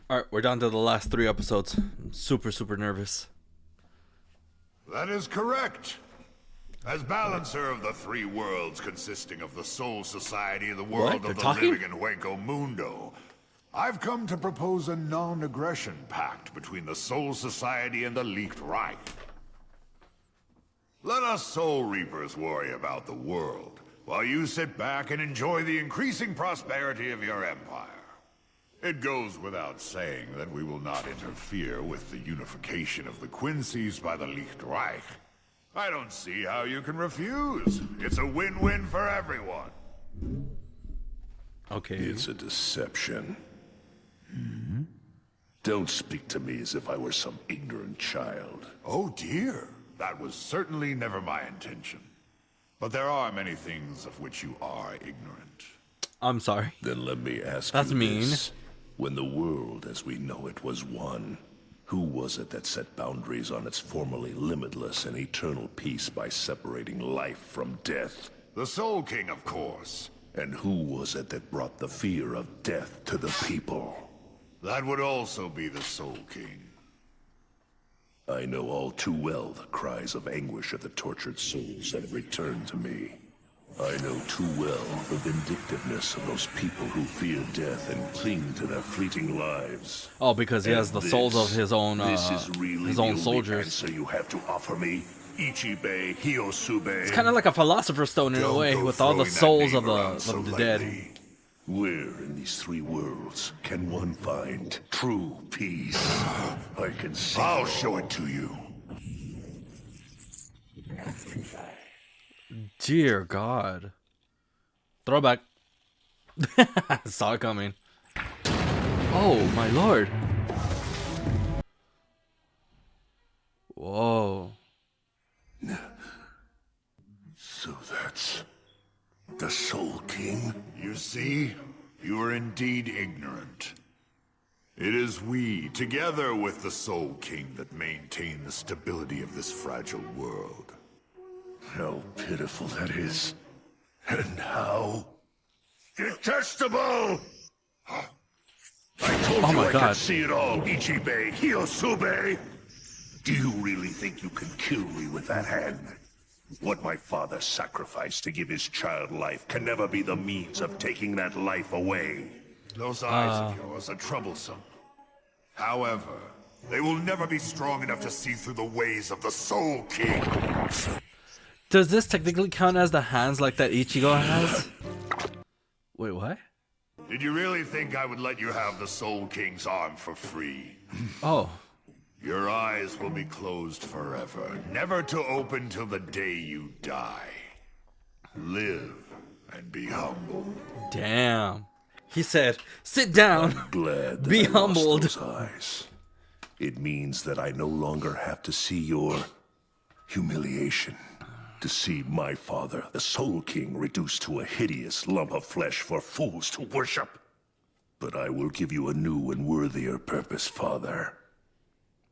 All right, we're down to the last 3 episodes. I'm super nervous. That is correct. As balancer of the three worlds consisting of the Soul Society, the world They're of the talking? living, and Hueco Mundo, I've come to propose a non-aggression pact between the Soul Society and the Leaked Reich. Let us Soul Reapers worry about the world, while you sit back and enjoy the increasing prosperity of your empire. It goes without saying that we will not interfere with the unification of the Quincy's by the Leaked Reich. I don't see how you can refuse. It's a win-win for everyone. Okay. It's a deception. Don't speak to me as if I were some ignorant child. Oh dear, that was certainly never my intention. But there are many things of which you are ignorant. I'm sorry. Then let me ask That's you mean. this. When the world as we know it was one, who was it that set boundaries on its formerly limitless and eternal peace by separating life from death? The Soul King, of course. And who was it that brought the fear of death to the people? That would also be the Soul King. I know all too well the cries of anguish of the tortured souls that have returned to me. I know too well the vindictiveness of those people who fear death and cling to their fleeting lives. Oh, because he has the souls of his own soldiers. Answer you have to offer me, Ichibei Hyosube. It's kind of like a philosopher's stone in a way, with all the souls of the dead. Where in these three worlds can one find true peace? I can see. I'll show it to you. Dear God. Throwback. Saw it coming. Oh, my lord. Whoa. So that's the Soul King? You see, you are indeed ignorant. It is we, together with the Soul King, that maintain the stability of this fragile world. How pitiful that is. And how detestable! I told Oh you my I God. could see it all, Ichibei Hyosube! Do you really think you can kill me with that hand? What my father sacrificed to give his child life can never be the means of taking that life away. Those eyes of yours are troublesome. However, they will never be strong enough to see through the ways of the Soul King. Does this technically count as the hands like that Ichigo has? Wait, what? Did you really think I would let you have the Soul King's arm for free? Oh. Your eyes will be closed forever, never to open till the day you die. Live and be humble. Damn. He said, sit down. I'm glad that Be I humbled. lost those eyes. It means that I no longer have to see your humiliation. To see my father, the Soul King, reduced to a hideous lump of flesh for fools to worship. But I will give you a new and worthier purpose, Father.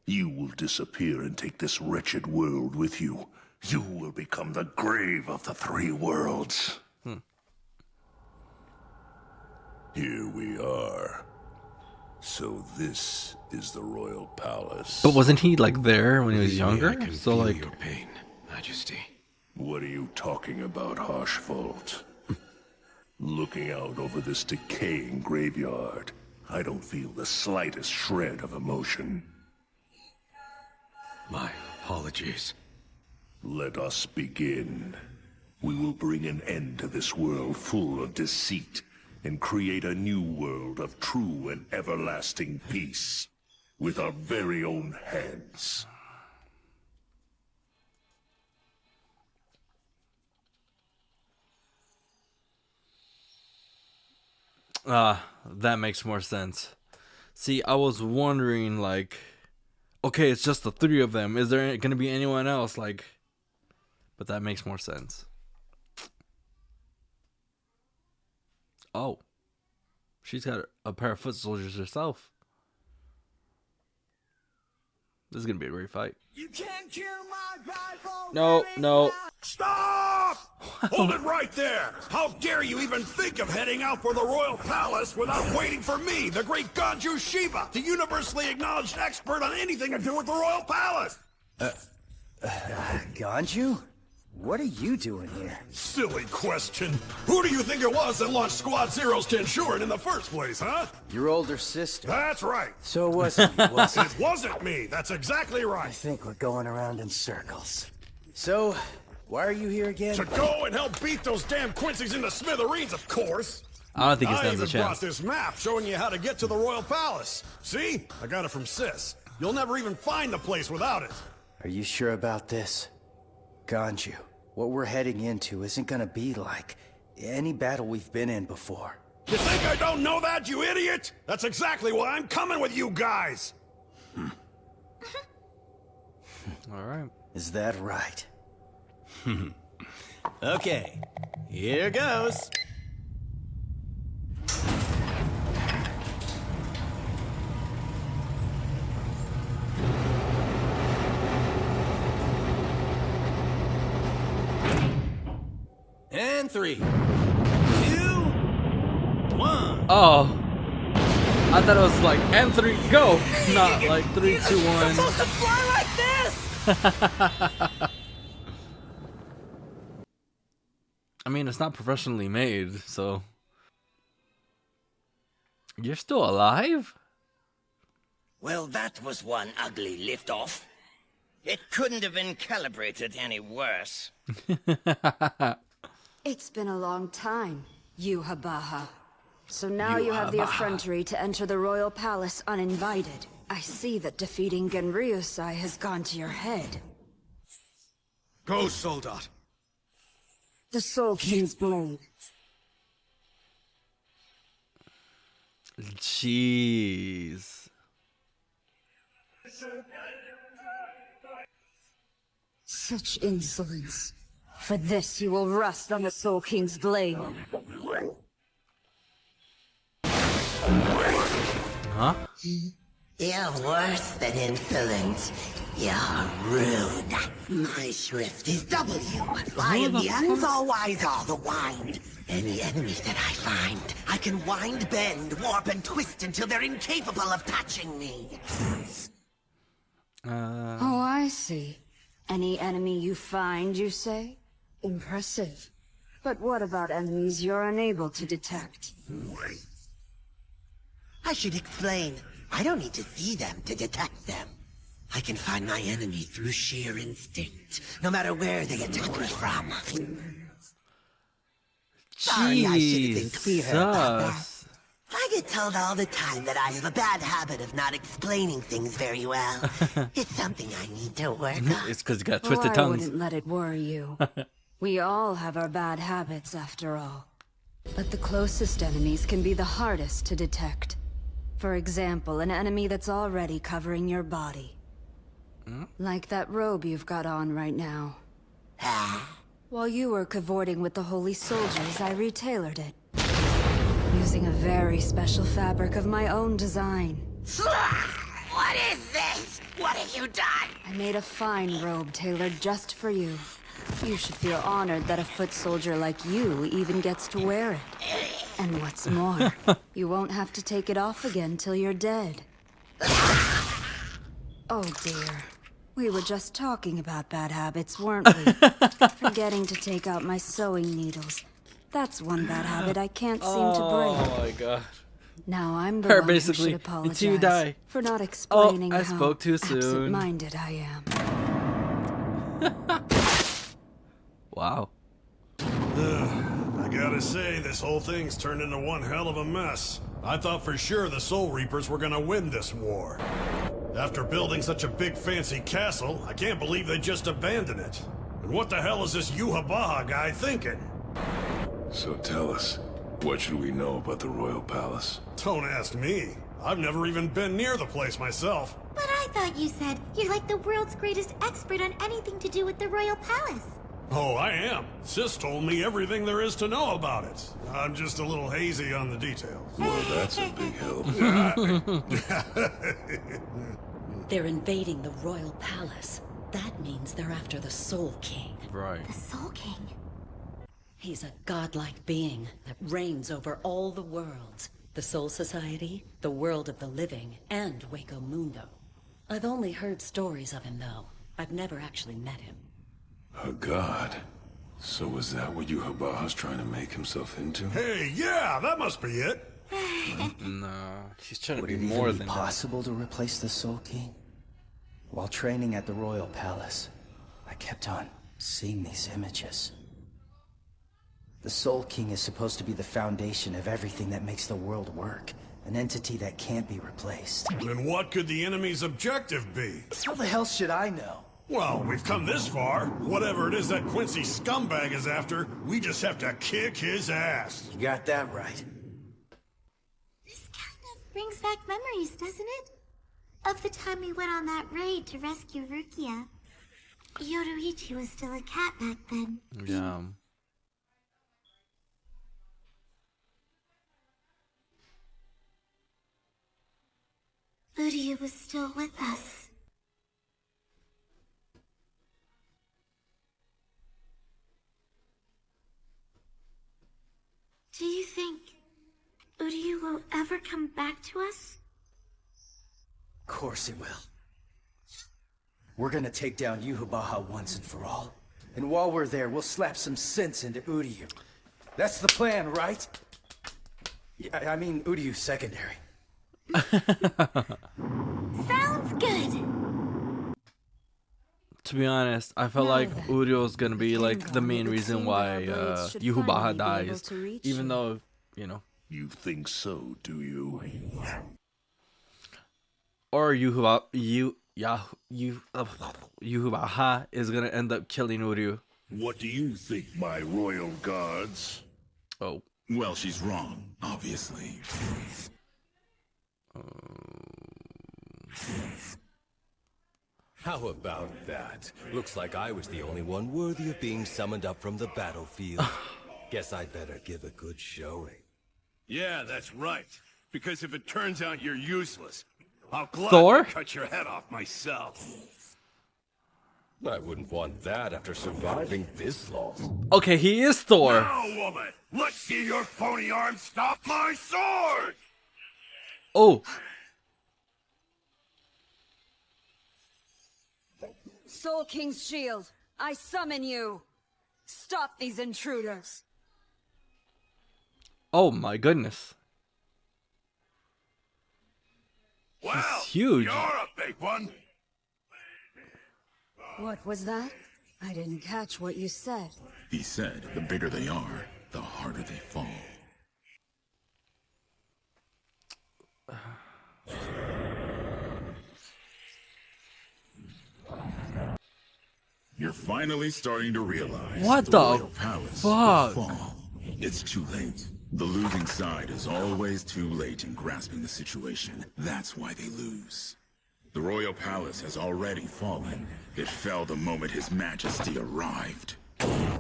You will disappear and take this wretched world with you. You will become the grave of the three worlds. Here we are. So this is the royal palace. But wasn't he like there when he was younger? I can So feel like, your pain, Majesty. What are you talking about, Harshvolt? Looking out over this decaying graveyard, I don't feel the slightest shred of emotion. My apologies. Let us begin. We will bring an end to this world full of deceit and create a new world of true and everlasting peace with our very own hands. that makes more sense. See, I was wondering, like, okay, it's just the three of them. Is there gonna be anyone else? Like, but that makes more sense. Oh, she's got a pair of foot soldiers herself. This is gonna be a great fight. You can't kill my rifle. No, no. Stop! Hold it right there! How dare you even think of heading out for the Royal Palace without waiting for me, the great Ganju Shiba, the universally acknowledged expert on anything to do with the Royal Palace! Ganju? What are you doing here? Silly question. Who do you think it was that launched Squad Zeros to ensure it in the first place, huh? Your older sister. That's right. So it wasn't you, was it? It wasn't me. That's exactly I right. think we're going around in circles. So, why are you here again? To go and help beat those damn Quincy's into smithereens, of course. I don't think he I stands a even brought chance. this map showing you how to get to the Royal Palace. See? I got it from Sis. You'll never even find the place without it. Are you sure about this? Ganju, what we're heading into isn't gonna be like any battle we've been in before. You think I don't know that, you idiot? That's exactly why I'm coming with you guys. All right. Is that right? Okay, here goes. And 3, 2, 1. Oh. I thought it was like, and 3, go! Not like 3, 2, 1. Supposed to fly like this! I mean, it's not professionally made, so. You're still alive? Well, that was one ugly liftoff. It couldn't have been calibrated any worse. It's been a long time, Yuhabaha. So now you have the effrontery to enter the royal palace uninvited. I see that defeating Genryusai has gone to your head. Go, Soldat. The Soul King's blade. Jeez. Such insolence. For this you will rust on the Soul King's blade. Huh? You're worse than insolent. You're rude. My shrift is W. Lion the ends, all wise, all the wind. Any enemies that I find, I can wind, bend, warp, and twist until they're incapable of touching me. Oh, I see. Any enemy you find, you say? Impressive. But what about enemies you're unable to detect? I should explain. I don't need to see them to detect them. I can find my enemy through sheer instinct, no matter where they attack me from. Sorry, I should have been clearer about that. Jesus. I get told all the time that I have a bad habit of not explaining things very well. It's something I need to work on. It's because you got Oh, twisted I tongues. wouldn't let it worry you. We all have our bad habits, after all. But the closest enemies can be the hardest to detect. For example, an enemy that's already covering your body. Like that robe you've got on right now. While you were cavorting with the holy soldiers, I retailored it. Using a very special fabric of my own design. What is this? What have you done? I made a fine robe tailored just for you. You should feel honored that a foot soldier like you even gets to wear it. And what's more, you won't have to take it off again till you're dead. Oh dear. We were just talking about bad habits, weren't we? Forgetting to take out my sewing needles. That's one bad habit I can't seem to break. Oh my god. Now I'm the Her one who basically, should apologize until you die. for not explaining I how spoke too soon. absent-minded I am. Wow. I gotta say, this whole thing's turned into one hell of a mess. I thought for sure the Soul Reapers were gonna win this war. After building such a big fancy castle, I can't believe they just abandoned it. And what the hell is this Yuhabaha guy thinking? So tell us, what should we know about the Royal Palace? Don't ask me. I've never even been near the place myself. But I thought you said you're like the world's greatest expert on anything to do with the Royal Palace. Oh, I am. Sis told me everything there is to know about it. I'm just a little hazy on the details. Well, that's a big help. They're invading the Royal Palace. That means they're after the Soul King. Right. The Soul King. He's a godlike being that reigns over all the worlds. The Soul Society, the world of the living, and Waco Mundo. I've only heard stories of him, though. I've never actually met him. A god? So was that what Yuhabaha's trying to make himself into? Hey, yeah, that must be it. No, he's trying to Would be it more even than be possible to replace the Soul King? While training at the Royal Palace, I kept on seeing these images. The Soul King is supposed to be the foundation of everything that makes the world work. An entity that can't be replaced. Then what could the enemy's objective be? How the hell should I know? Well, we've come this far. Whatever it is that Quincy scumbag is after, we just have to kick his ass. You got that right. This kind of brings back memories, doesn't it? Of the time we went on that raid to rescue Rukia. Yoruichi was still a cat back then. Yeah. Uryu was still with us. Do you think Uryu will ever come back to us? Of course it will. We're gonna take down Yuhabaha once and for all. And while we're there, we'll slap some sense into Uryu. That's the plan, right? Yeah, I mean, Uryu secondary. Sounds good. To be honest, I felt like Uryu is gonna be like the main reason why Yuhabaha dies, even though, you know. You think so, do you? Or Yuhabaha is gonna end up killing Uryu. What do you think, my royal guards? Oh. Well, she's wrong, obviously. How about that? Looks like I was the only one worthy of being summoned up from the battlefield. Guess I'd better give a good showing. Yeah, that's right. Because if it turns out you're useless, I'll Thor? gladly cut your head off myself. I wouldn't want that after surviving this long. Okay, he is Thor. Now, woman, let's see your phony arm stop my sword! Oh. Soul King's shield, I summon you. Stop these intruders. Oh my goodness. Well, he's huge. You're a big one. What was that? I didn't catch what you said. He said the bigger they are, the harder they fall. You're finally starting to realize what the Royal Palace fuck? will fall. It's too late. The losing side is always too late in grasping the situation. That's why they lose. The Royal Palace has already fallen. It fell the moment His Majesty arrived. What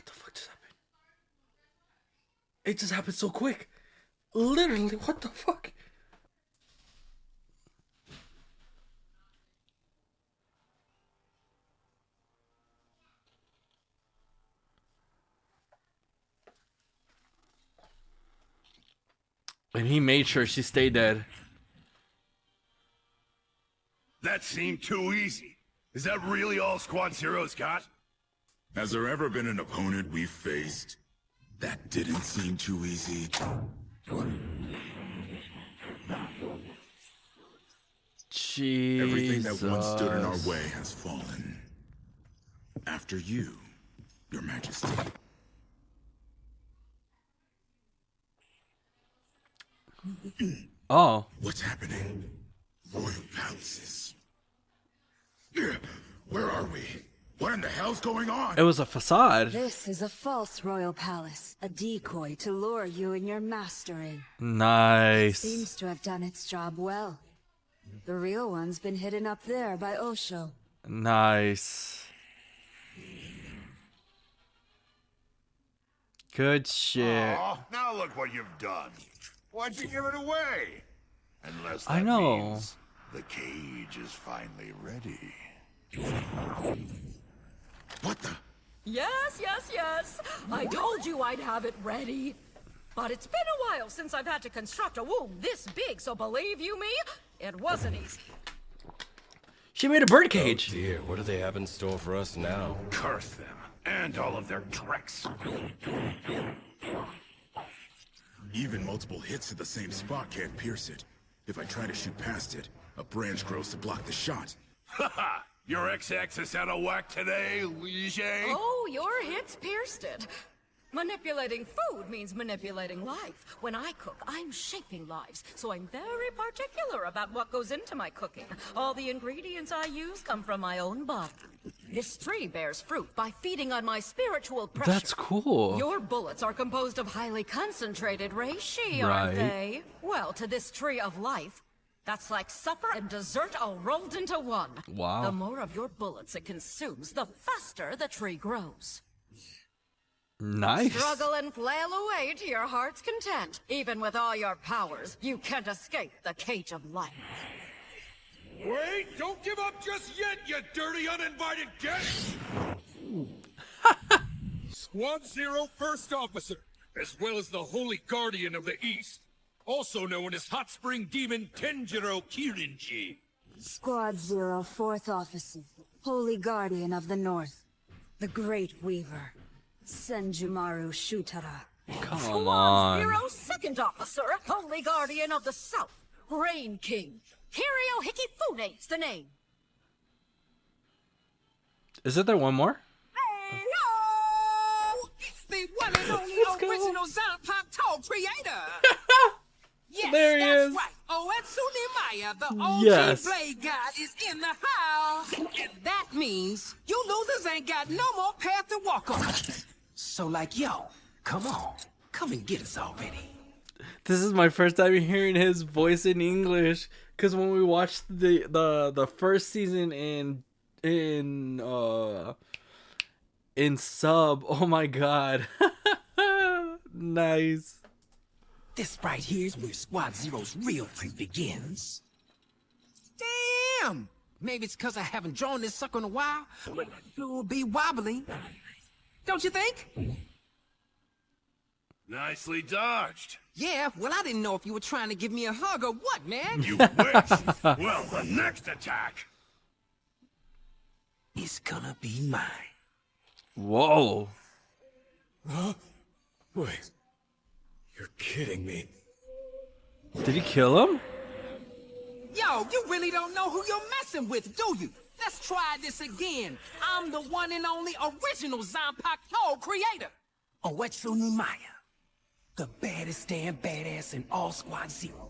the fuck just happened? It just happened so quick. Literally, what the fuck? And he made sure she stayed dead. That seemed too easy. Is that really all Squad Zero's got? Has there ever been an opponent we've faced that didn't seem too easy? Jesus. Everything that once stood in our way has fallen. After you, Your Majesty. Oh. What's happening? Royal palaces. Where are we? What in the hell's going on? It was a facade. This is a false royal palace, a decoy to lure you and your master in. Nice. Seems to have done its job well. The real one's been hidden up there by Osho. Nice. Good shit. Aw, now look what you've done. Why'd you give it away? Unless that I know. means the cage is finally ready. What the? Yes, yes, yes. I told you I'd have it ready. But it's been a while since I've had to construct a womb this big, so believe you me, it wasn't easy. She made a bird cage. Oh dear, what do they have in store for us now? Curse them, and all of their tricks. Even multiple hits at the same spot can't pierce it. If I try to shoot past it, a branch grows to block the shot. Haha! Your X-axis out of whack today, Liege? Oh, your hits pierced it. Manipulating food means manipulating life. When I cook, I'm shaping lives, so I'm very particular about what goes into my cooking. All the ingredients I use come from my own body. This tree bears fruit by feeding on my spiritual pressure. That's cool. Your bullets are composed of highly concentrated reishi, aren't they? Well, to this tree of life, that's like supper and dessert all rolled into one. Wow. The more of your bullets it consumes, the faster the tree grows. Nice. Struggle and flail away to your heart's content. Even with all your powers, you can't escape the cage of life. Wait, don't give up just yet, you dirty uninvited guest! Squad Zero First Officer, as well as the Holy Guardian of the East, also known as Hot Spring Demon Tenjiro Kirinji. Squad 0, 4th Officer, Holy Guardian of the North, the Great Weaver, Senjumaru Shutara. Come Squad on. Zero, 2nd Officer, Holy Guardian of the South, Rain King. Kirio Hikifune's the name. Isn't there one more? Hello! It's the one and only original Zanpakuto creator! Yes, There he that's is. right. Oetsune Maya, the OG Yes. Blade God, is in the house. And that means you losers ain't got no more path to walk on. So like, yo, come on. Come and get us already. This is my first time hearing his voice in English. Cause when we watched the first season in sub, oh my god. Nice. This right here is where Squad Zero's real fight begins. Damn! Maybe it's because I haven't drawn this sucker in a while, but it will be wobbling. Don't you think? Nicely dodged. Yeah, well, I didn't know if you were trying to give me a hug or what, man. You wish. Well, the next attack is gonna be mine. Whoa. Huh? Wait. You're kidding me. Did he kill him? Yo, you really don't know who you're messing with, do you? Let's try this again. I'm the one and only original Zanpakuto creator. Oetsune Maya. The baddest damn badass in all Squad Zero.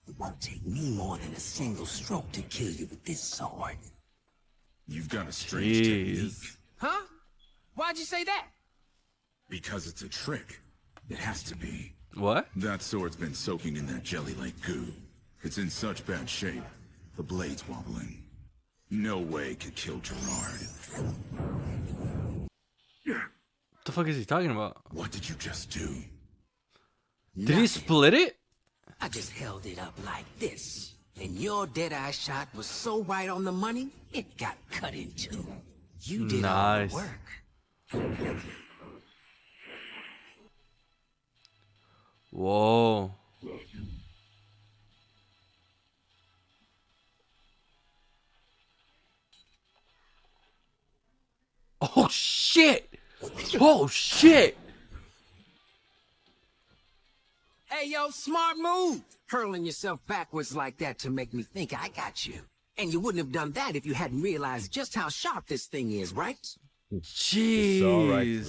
It won't take me more than a single stroke to kill you with this sword. You've got a strange technique. Jeez. Huh? Why'd you say that? Because it's a trick. It has to be. What? That sword's been soaking in that jelly like goo. It's in such bad shape. The blade's wobbling. No way it could kill Gerard. What the fuck is he talking about? What did you just do? Did he split it? I just held it up like this. And your dead-eye shot was so right on the money, it got cut in two. You did all the Nice. work. Whoa. Oh shit! Oh shit! Hey, yo, smart move. Hurling yourself backwards like that to make me think I got you. And you wouldn't have done that if you hadn't realized just how sharp this thing is, right? Jeez. It's all right,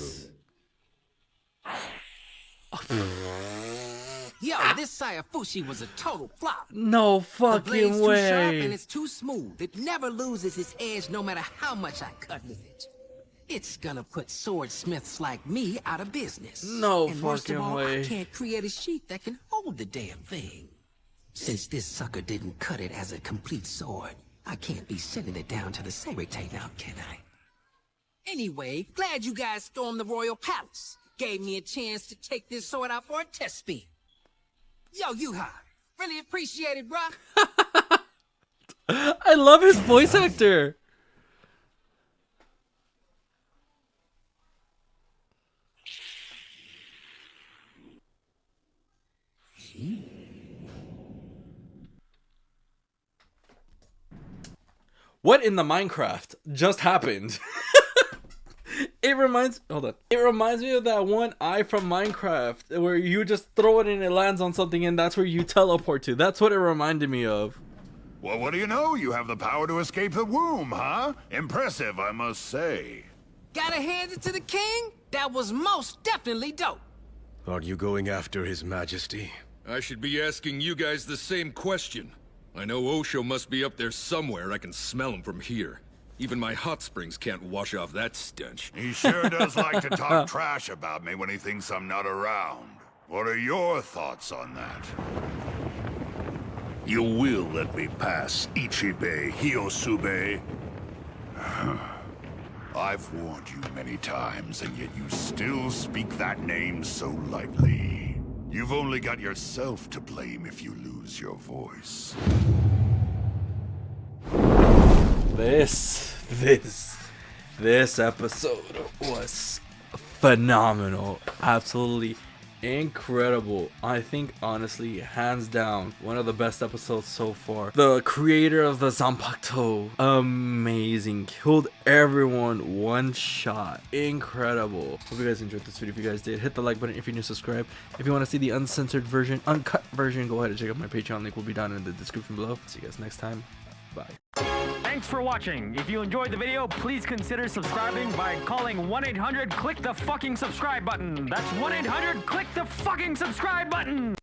Yo, this Sayafushi was a total flop. No The fucking blade's too sharp and way. it's too smooth. It never loses its edge no matter how much I cut with it. It's gonna put swordsmiths like me out of business. No and worst of fucking all, way. I can't create a sheath that can hold the damn thing. Since this sucker didn't cut it as a complete sword, I can't be sending it down to the Serite now, can I? Anyway, glad you guys stormed the Royal Palace. Gave me a chance to take this sword out for a test spin. Yo, Yuha. Really appreciate it, bruh. I love his voice actor. What in the Minecraft just happened? It reminds me of that one eye from Minecraft where you just throw it and it lands on something and that's where you teleport to. That's what it reminded me of. Well, what do you know? You have the power to escape the womb, huh? Impressive, I must say. Gotta hand it to the king? That was most definitely dope. Are you going after His Majesty? I should be asking you guys the same question. I know Osho must be up there somewhere. I can smell him from here. Even my hot springs can't wash off that stench. He sure does like to talk trash about me when he thinks I'm not around. What are your thoughts on that? You will let me pass, Ichibe Hyosube. I've warned you many times, and yet you still speak that name so lightly. You've only got yourself to blame if you lose your voice. This episode was phenomenal. Absolutely incredible. I think honestly, hands down, one of the best episodes so far. The creator of the Zanpakuto, amazing. Killed everyone one shot. Incredible. Hope you guys enjoyed this video. If you guys did, hit the like button. If you're new, subscribe. If you want to see the uncensored version, uncut version, go ahead and check out my Patreon. Link will be down in the description below. See you guys next time. Bye. Thanks for watching. If you enjoyed the video, please consider subscribing by calling 1-800-CLICK-THE-FUCKING-SUBSCRIBE button. That's 1-800-CLICK-THE-FUCKING-SUBSCRIBE button.